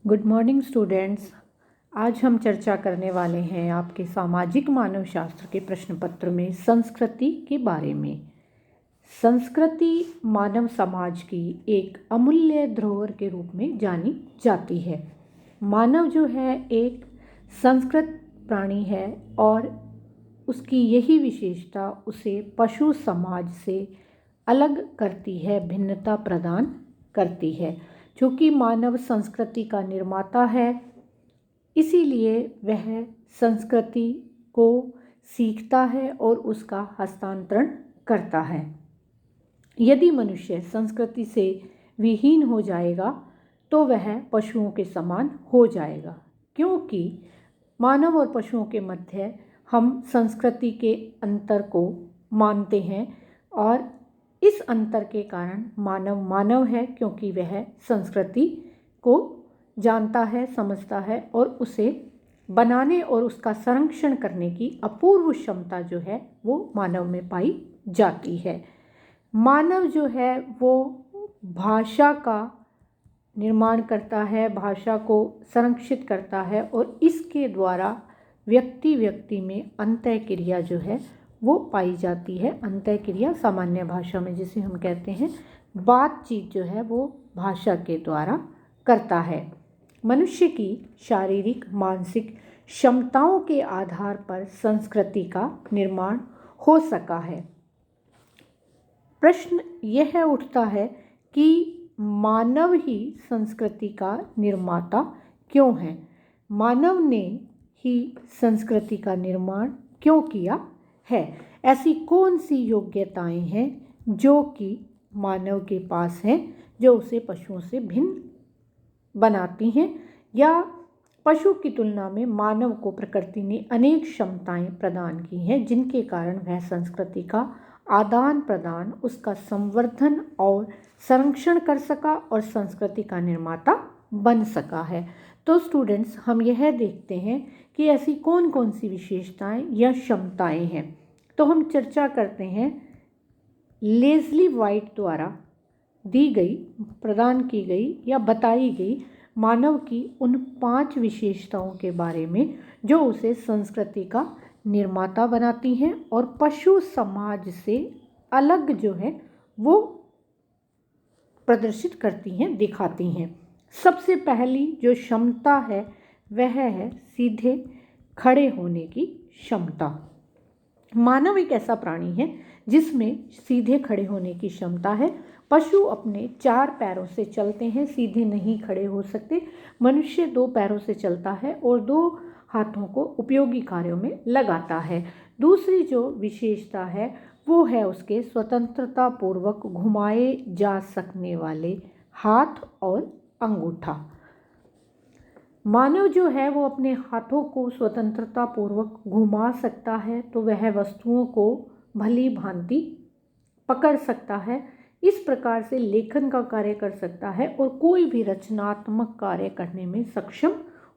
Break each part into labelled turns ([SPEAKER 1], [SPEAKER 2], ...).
[SPEAKER 1] Good morning students. आज हम चर्चा करने वाले हैं आपके सामाजिक मानव शास्त्र के प्रश्न पत्र में संस्कृति के बारे में। संस्कृति मानव समाज की एक अमूल्य धरोहर के रूप में जानी जाती है। मानव जो है एक संस्कृत प्राणी है और उसकी यही विशेषता उसे पशु समाज से अलग करती है, भिन्नता प्रदान करती है। चूँकि मानव संस्कृति का निर्माता है, इसीलिए वह संस्कृति को सीखता है और उसका हस्तांतरण करता है। यदि मनुष्य संस्कृति से विहीन हो जाएगा तो वह पशुओं के समान हो जाएगा, क्योंकि मानव और पशुओं के मध्य हम संस्कृति के अंतर को मानते हैं और इस अंतर के कारण मानव मानव है, क्योंकि वह संस्कृति को जानता है, समझता है और उसे बनाने और उसका संरक्षण करने की अपूर्व क्षमता जो है वो मानव में पाई जाती है। मानव जो है वो भाषा का निर्माण करता है, भाषा को संरक्षित करता है और इसके द्वारा व्यक्ति व्यक्ति में अंतःक्रिया जो है वो पाई जाती है। अंतःक्रिया सामान्य भाषा में जिसे हम कहते हैं बातचीत जो है वो भाषा के द्वारा करता है। मनुष्य की शारीरिक मानसिक क्षमताओं के आधार पर संस्कृति का निर्माण हो सका है। प्रश्न यह उठता है कि मानव ही संस्कृति का निर्माता क्यों है? मानव ने ही संस्कृति का निर्माण क्यों किया है? ऐसी कौन सी योग्यताएं हैं जो कि मानव के पास हैं, जो उसे पशुओं से भिन्न बनाती हैं, या पशु की तुलना में मानव को प्रकृति ने अनेक क्षमताएं प्रदान की हैं जिनके कारण वह संस्कृति का आदान प्रदान, उसका संवर्धन और संरक्षण कर सका और संस्कृति का निर्माता बन सका है। तो स्टूडेंट्स, हम यह देखते हैं कि ऐसी कौन कौन सी विशेषताएं या क्षमताएं हैं। तो हम चर्चा करते हैं लेस्ली वाइट द्वारा दी गई, प्रदान की गई या बताई गई मानव की उन 5 विशेषताओं के बारे में जो उसे संस्कृति का निर्माता बनाती हैं और पशु समाज से अलग जो है वो प्रदर्शित करती हैं, दिखाती हैं। सबसे पहली जो क्षमता है वह है सीधे खड़े होने की क्षमता। मानव एक ऐसा प्राणी है जिसमें सीधे खड़े होने की क्षमता है। पशु अपने 4 पैरों से चलते हैं, सीधे नहीं खड़े हो सकते। मनुष्य 2 पैरों से चलता है और 2 हाथों को उपयोगी कार्यों में लगाता है। दूसरी जो विशेषता है वो है उसके स्वतंत्रता पूर्वक घुमाए जा सकने वाले हाथ और अंगूठा। मानव जो है वो अपने हाथों को स्वतंत्रता पूर्वक घुमा सकता है, तो वह वस्तुओं को भली भांति पकड़ सकता है। इस प्रकार से लेखन का कार्य कर सकता है और कोई भी रचनात्मक कार्य करने में सक्षम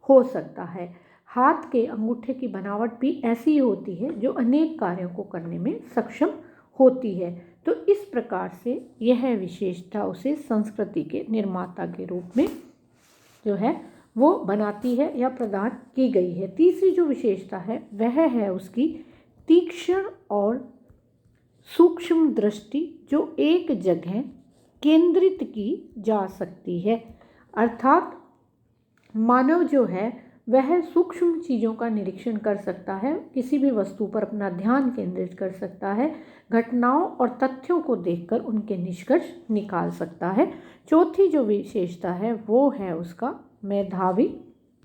[SPEAKER 1] हो सकता है। हाथ के अंगूठे की बनावट भी ऐसी होती है जो अनेक कार्यों को करने में सक्षम होती है। तो इस प्रकार से यह विशेषता उसे संस्कृति के निर्माता के रूप में जो है वो बनाती है या प्रदान की गई है। तीसरी जो विशेषता है वह है उसकी तीक्ष्ण और सूक्ष्म दृष्टि, जो एक जगह केंद्रित की जा सकती है। अर्थात मानव जो है वह सूक्ष्म चीज़ों का निरीक्षण कर सकता है, किसी भी वस्तु पर अपना ध्यान केंद्रित कर सकता है, घटनाओं और तथ्यों को देखकर उनके निष्कर्ष निकाल सकता है। चौथी जो विशेषता है वो है उसका मेधावी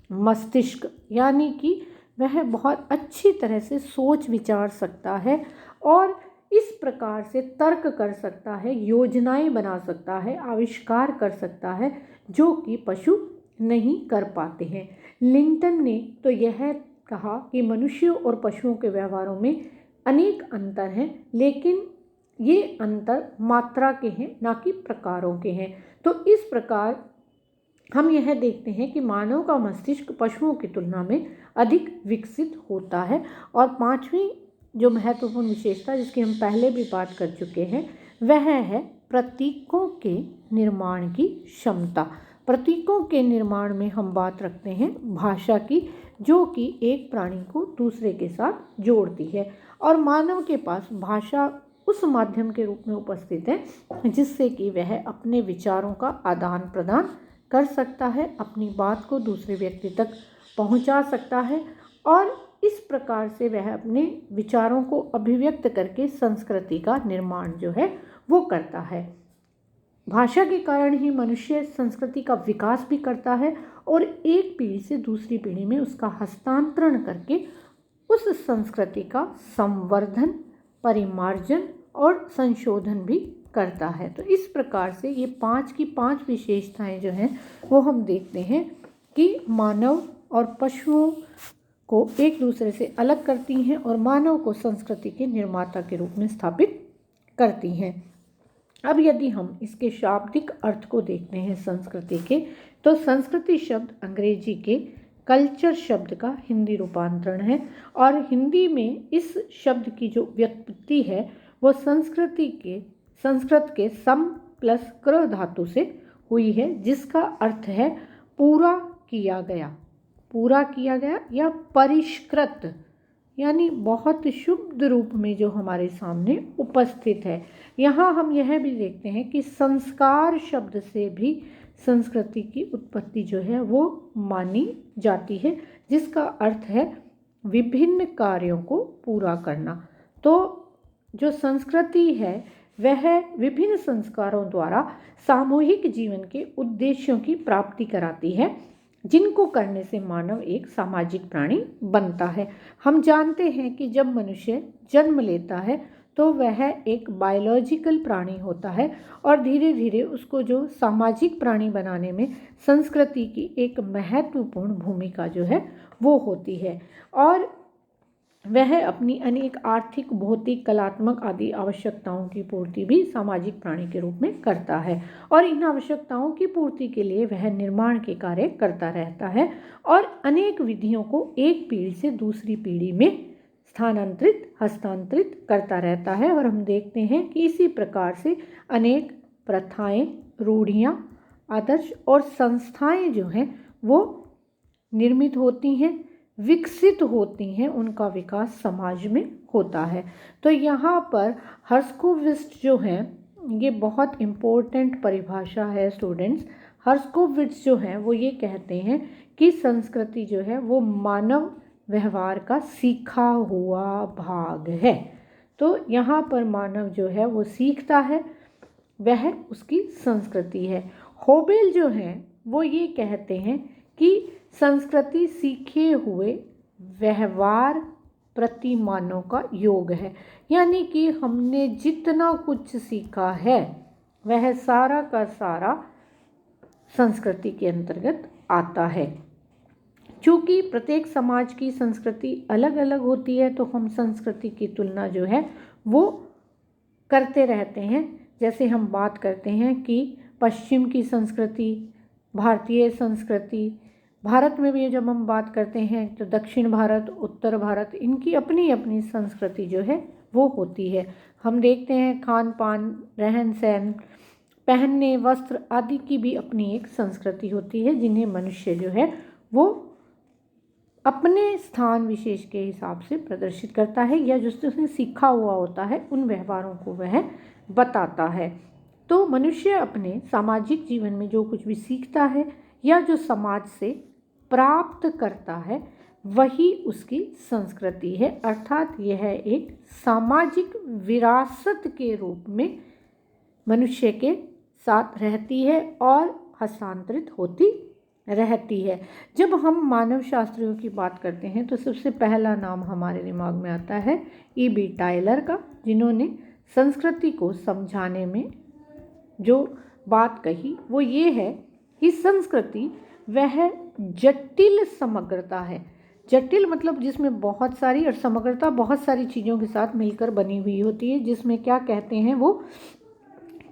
[SPEAKER 1] मस्तिष्क, यानी कि वह बहुत अच्छी तरह से सोच विचार सकता है और इस प्रकार से तर्क कर सकता है, योजनाएं बना सकता है, आविष्कार कर सकता है, जो कि पशु नहीं कर पाते हैं। लिंटन ने तो यह कहा कि मनुष्यों और पशुओं के व्यवहारों में अनेक अंतर हैं, लेकिन ये अंतर मात्रा के हैं, ना कि प्रकारों के हैं। तो इस प्रकार हम यह देखते हैं कि मानव का मस्तिष्क पशुओं की तुलना में अधिक विकसित होता है। और 5वीं जो महत्वपूर्ण विशेषता जिसकी हम पहले भी बात कर चुके हैं वह है प्रतीकों के निर्माण की क्षमता। प्रतीकों के निर्माण में हम बात रखते हैं भाषा की, जो कि एक प्राणी को दूसरे के साथ जोड़ती है। और मानव के पास भाषा उस माध्यम के रूप में उपस्थित है जिससे कि वह अपने विचारों का आदान प्रदान कर सकता है, अपनी बात को दूसरे व्यक्ति तक पहुंचा सकता है और इस प्रकार से वह अपने विचारों को अभिव्यक्त करके संस्कृति का निर्माण जो है वो करता है। भाषा के कारण ही मनुष्य संस्कृति का विकास भी करता है और एक पीढ़ी से दूसरी पीढ़ी में उसका हस्तांतरण करके उस संस्कृति का संवर्धन, परिमार्जन और संशोधन भी करता है। तो इस प्रकार से ये 5 की 5 विशेषताएं जो हैं वो हम देखते हैं कि मानव और पशुओं को एक दूसरे से अलग करती हैं और मानव को संस्कृति के निर्माता के रूप में स्थापित करती हैं। अब यदि हम इसके शाब्दिक अर्थ को देखते हैं संस्कृति के, तो संस्कृति शब्द अंग्रेजी के कल्चर शब्द का हिंदी रूपांतरण है और हिंदी में इस शब्द की जो व्युत्पत्ति है वो संस्कृत के सम प्लस कृ धातु से हुई है, जिसका अर्थ है पूरा किया गया या परिष्कृत, यानी बहुत शुद्ध रूप में जो हमारे सामने उपस्थित है। यहाँ हम यह भी देखते हैं कि संस्कार शब्द से भी संस्कृति की उत्पत्ति जो है वो मानी जाती है, जिसका अर्थ है विभिन्न कार्यों को पूरा करना। तो जो संस्कृति है वह विभिन्न संस्कारों द्वारा सामूहिक जीवन के उद्देश्यों की प्राप्ति कराती है, जिनको करने से मानव एक सामाजिक प्राणी बनता है। हम जानते हैं कि जब मनुष्य जन्म लेता है तो वह एक बायोलॉजिकल प्राणी होता है और धीरे धीरे उसको जो सामाजिक प्राणी बनाने में संस्कृति की एक महत्वपूर्ण भूमिका जो है वो होती है और वह अपनी अनेक आर्थिक, भौतिक, कलात्मक आदि आवश्यकताओं की पूर्ति भी सामाजिक प्राणी के रूप में करता है और इन आवश्यकताओं की पूर्ति के लिए वह निर्माण के कार्य करता रहता है और अनेक विधियों को एक पीढ़ी से दूसरी पीढ़ी में हस्तांतरित करता रहता है। और हम देखते हैं कि इसी प्रकार से अनेक प्रथाएं, रूढ़ियाँ, आदर्श और संस्थाएं जो हैं वो निर्मित होती हैं, विकसित होती हैं, उनका विकास समाज में होता है। तो यहाँ पर हर्स्कोविट्ज़ जो हैं ये बहुत इम्पोर्टेंट परिभाषा है स्टूडेंट्स। हर्स्कोविट्ज़ जो हैं वो ये कहते हैं कि संस्कृति जो है वो मानव व्यवहार का सीखा हुआ भाग है। तो यहाँ पर मानव जो है वो सीखता है, वह उसकी संस्कृति है। होबेल जो हैं वो ये कहते हैं कि संस्कृति सीखे हुए व्यवहार प्रतिमानों का योग है, यानी कि हमने जितना कुछ सीखा है वह सारा का सारा संस्कृति के अंतर्गत आता है। चूँकि प्रत्येक समाज की संस्कृति अलग अलग होती है तो हम संस्कृति की तुलना जो है वो करते रहते हैं। जैसे हम बात करते हैं कि पश्चिम की संस्कृति, भारतीय संस्कृति, भारत में भी जब हम बात करते हैं तो दक्षिण भारत, उत्तर भारत, इनकी अपनी अपनी संस्कृति जो है वो होती है। हम देखते हैं खान पान, रहन सहन, पहनने, वस्त्र आदि की भी अपनी एक संस्कृति होती है, जिन्हें मनुष्य जो है वो अपने स्थान विशेष के हिसाब से प्रदर्शित करता है या जो उसने सीखा हुआ होता है उन व्यवहारों को वह बताता है। तो मनुष्य अपने सामाजिक जीवन में जो कुछ भी सीखता है या जो समाज से प्राप्त करता है वही उसकी संस्कृति है, अर्थात यह एक सामाजिक विरासत के रूप में मनुष्य के साथ रहती है और हस्तांतरित होती रहती है। जब हम मानव शास्त्रियों की बात करते हैं तो सबसे पहला नाम हमारे दिमाग में आता है E.B. टायलर का, जिन्होंने संस्कृति को समझाने में जो बात कही वो ये है कि संस्कृति वह जटिल समग्रता है। जटिल मतलब जिसमें बहुत सारी, और समग्रता बहुत सारी चीज़ों के साथ मिलकर बनी हुई होती है, जिसमें क्या कहते हैं वो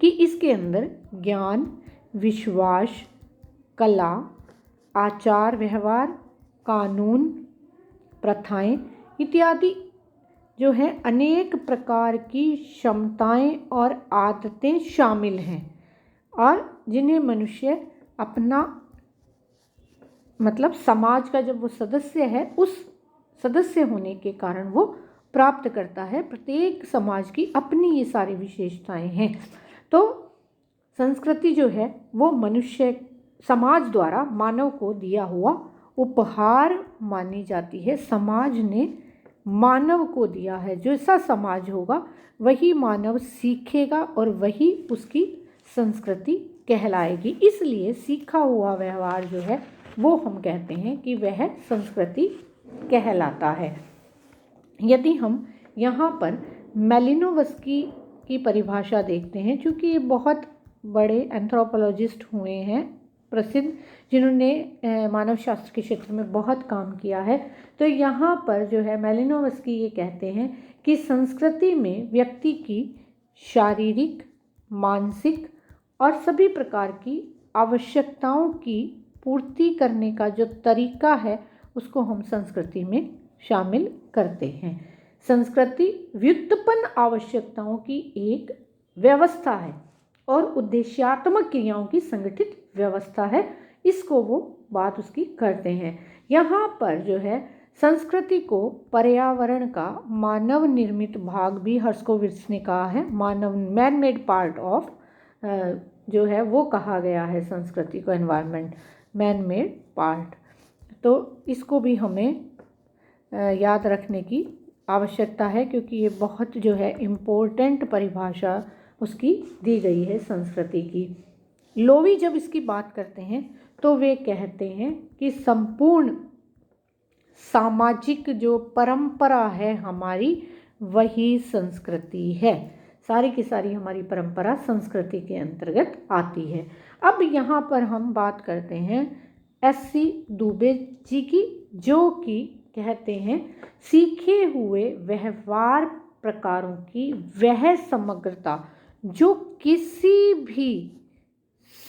[SPEAKER 1] कि इसके अंदर ज्ञान, विश्वास, कला, आचार व्यवहार, कानून, प्रथाएं इत्यादि जो है अनेक प्रकार की क्षमताएं और आदतें शामिल हैं और जिन्हें मनुष्य अपना मतलब समाज का जब वो सदस्य है, उस सदस्य होने के कारण वो प्राप्त करता है। प्रत्येक समाज की अपनी ये सारी विशेषताएं हैं। तो संस्कृति जो है वो मनुष्य समाज द्वारा मानव को दिया हुआ उपहार मानी जाती है। समाज ने मानव को दिया है, जैसा समाज होगा वही मानव सीखेगा और वही उसकी संस्कृति कहलाएगी। इसलिए सीखा हुआ व्यवहार जो है वो हम कहते हैं कि वह संस्कृति कहलाता है। यदि हम यहाँ पर मेलिनोवस्की की परिभाषा देखते हैं, क्योंकि ये बहुत बड़े एंथ्रोपोलॉजिस्ट हुए हैं प्रसिद्ध, जिन्होंने मानव शास्त्र के क्षेत्र में बहुत काम किया है, तो यहाँ पर जो है मेलिनोवस्की ये कहते हैं कि संस्कृति में व्यक्ति की शारीरिक, मानसिक और सभी प्रकार की आवश्यकताओं की पूर्ति करने का जो तरीका है उसको हम संस्कृति में शामिल करते हैं। संस्कृति व्युत्पन्न आवश्यकताओं की एक व्यवस्था है और उद्देश्यात्मक क्रियाओं की संगठित व्यवस्था है। इसको वो बात उसकी करते हैं। यहाँ पर जो है संस्कृति को पर्यावरण का मानव निर्मित भाग भी हर्स्कोविट्ज़ ने कहा है, मानव मैन मेड पार्ट ऑफ जो है वो कहा गया है संस्कृति को, एनवायरनमेंट मैन मेड पार्ट। तो इसको भी हमें याद रखने की आवश्यकता है, क्योंकि ये बहुत जो है इम्पोर्टेंट परिभाषा उसकी दी गई है संस्कृति की। लोवी जब इसकी बात करते हैं तो वे कहते हैं कि संपूर्ण सामाजिक जो परंपरा है हमारी वही संस्कृति है। सारी की सारी हमारी परंपरा संस्कृति के अंतर्गत आती है। अब यहाँ पर हम बात करते हैं एस.सी. दुबे जी की, जो कि कहते हैं सीखे हुए व्यवहार प्रकारों की वह समग्रता जो किसी भी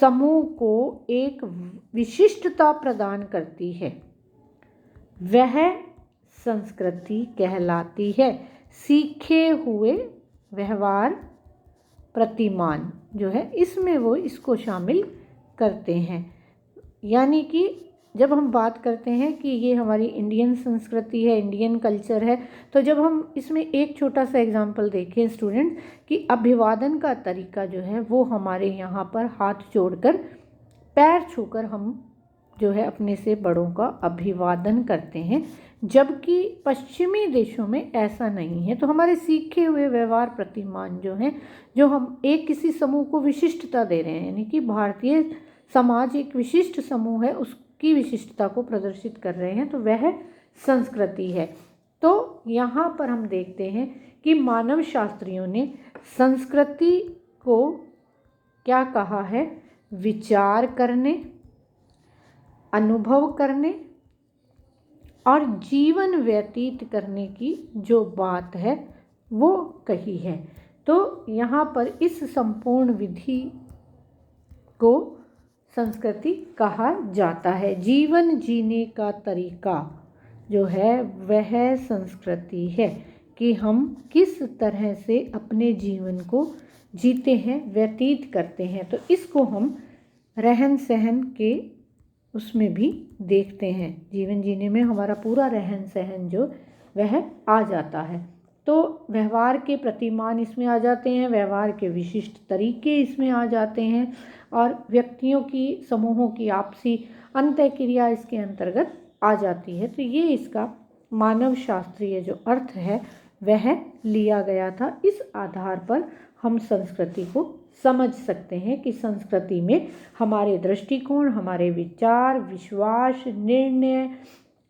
[SPEAKER 1] समूह को एक विशिष्टता प्रदान करती है वह संस्कृति कहलाती है। सीखे हुए व्यवहार प्रतिमान जो है इसमें वो इसको शामिल करते हैं। यानी कि जब हम बात करते हैं कि ये हमारी इंडियन संस्कृति है, इंडियन कल्चर है, तो जब हम इसमें एक छोटा सा एग्जांपल देखें स्टूडेंट कि अभिवादन का तरीका जो है वो हमारे यहाँ पर हाथ जोड़कर पैर छूकर हम जो है अपने से बड़ों का अभिवादन करते हैं, जबकि पश्चिमी देशों में ऐसा नहीं है। तो हमारे सीखे हुए व्यवहार प्रतिमान जो हैं, जो हम एक किसी समूह को विशिष्टता दे रहे हैं, यानी कि भारतीय समाज एक विशिष्ट समूह है, उसकी विशिष्टता को प्रदर्शित कर रहे हैं, तो वह संस्कृति है। तो यहाँ पर हम देखते हैं कि मानव शास्त्रियों ने संस्कृति को क्या कहा है, विचार करने, अनुभव करने और जीवन व्यतीत करने की जो बात है वो कही है। तो यहाँ पर इस संपूर्ण विधि को संस्कृति कहा जाता है। जीवन जीने का तरीका जो है वह संस्कृति है कि हम किस तरह से अपने जीवन को जीते हैं, व्यतीत करते हैं। तो इसको हम रहन सहन के उसमें भी देखते हैं। जीवन जीने में हमारा पूरा रहन सहन जो वह आ जाता है। तो व्यवहार के प्रतिमान इसमें आ जाते हैं, व्यवहार के विशिष्ट तरीके इसमें आ जाते हैं और व्यक्तियों की, समूहों की आपसी अंतःक्रिया इसके अंतर्गत आ जाती है। तो ये इसका मानव शास्त्रीय जो अर्थ है वह लिया गया था। इस आधार पर हम संस्कृति को समझ सकते हैं कि संस्कृति में हमारे दृष्टिकोण, हमारे विचार, विश्वास, निर्णय,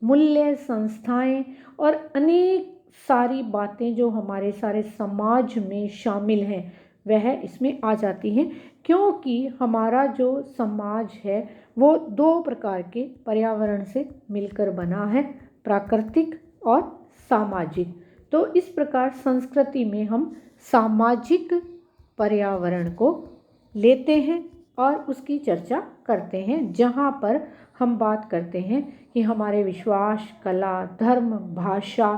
[SPEAKER 1] मूल्य, संस्थाएं और अनेक सारी बातें जो हमारे सारे समाज में शामिल हैं वह इसमें आ जाती हैं, क्योंकि हमारा जो समाज है वो दो प्रकार के पर्यावरण से मिलकर बना है, प्राकृतिक और सामाजिक। तो इस प्रकार संस्कृति में हम सामाजिक पर्यावरण को लेते हैं और उसकी चर्चा करते हैं, जहाँ पर हम बात करते हैं कि हमारे विश्वास, कला, धर्म, भाषा,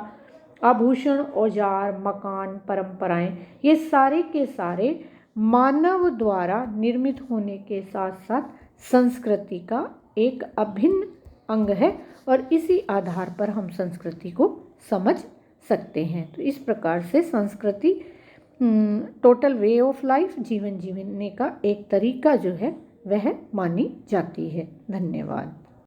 [SPEAKER 1] आभूषण, औजार, मकान, परंपराएं, ये सारे के सारे मानव द्वारा निर्मित होने के साथ साथ संस्कृति का एक अभिन्न अंग है और इसी आधार पर हम संस्कृति को समझ सकते हैं। तो इस प्रकार से संस्कृति टोटल वे ऑफ लाइफ, जीवन जीने का एक तरीका जो है वह मानी जाती है। धन्यवाद।